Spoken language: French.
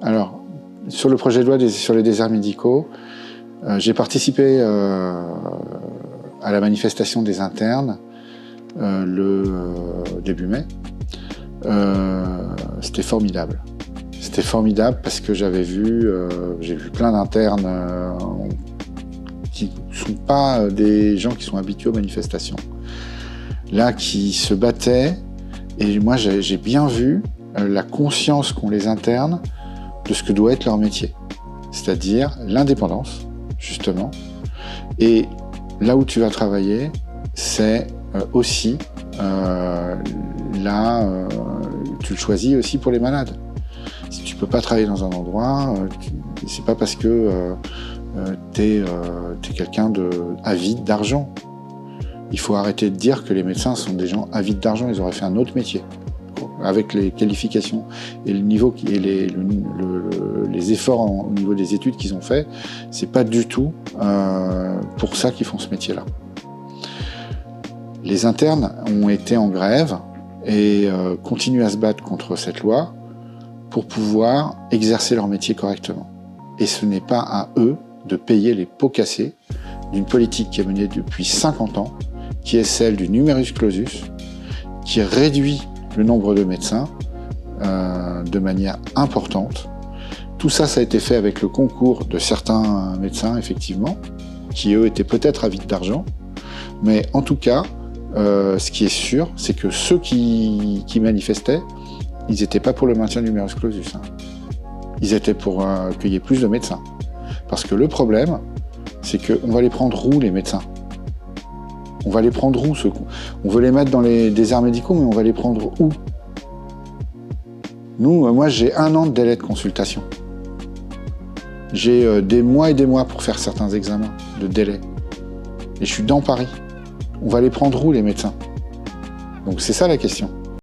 Alors, sur le projet de loi sur les déserts médicaux, j'ai participé à la manifestation des internes le début mai. C'était formidable. C'était formidable parce que j'ai vu plein d'internes qui ne sont pas des gens qui sont habitués aux manifestations. Là, qui se battaient, et moi j'ai bien vu la conscience qu'ont les internes de ce que doit être leur métier. C'est-à-dire l'indépendance, justement. Et là où tu vas travailler, c'est aussi, tu le choisis aussi pour les malades. Si tu peux pas travailler dans un endroit, c'est pas parce que t'es quelqu'un avide d'argent. Il faut arrêter de dire que les médecins sont des gens avides d'argent, ils auraient fait un autre métier. Avec les qualifications et le niveau et les efforts au niveau des études qu'ils ont fait, c'est pas du tout pour ça qu'ils font ce métier-là. Les internes ont été en grève et continuent à se battre contre cette loi pour pouvoir exercer leur métier correctement. Et ce n'est pas à eux de payer les pots cassés d'une politique qui est menée depuis 50 ans, qui est celle du numerus clausus, qui réduit le nombre de médecins de manière importante. Tout ça, ça a été fait avec le concours de certains médecins, effectivement, qui eux étaient peut-être avides d'argent. Mais en tout cas, ce qui est sûr, c'est que ceux qui manifestaient, ils n'étaient pas pour le maintien du numerus clausus. Ils étaient pour qu'il y ait plus de médecins. Parce que le problème, c'est qu'on va les prendre où, les médecins ? On va les prendre où, on veut les mettre dans les déserts médicaux, mais on va les prendre où ? Moi, j'ai 1 an de délai de consultation. J'ai des mois et des mois pour faire certains examens de délai. Et je suis dans Paris. On va les prendre où, les médecins ? Donc c'est ça la question.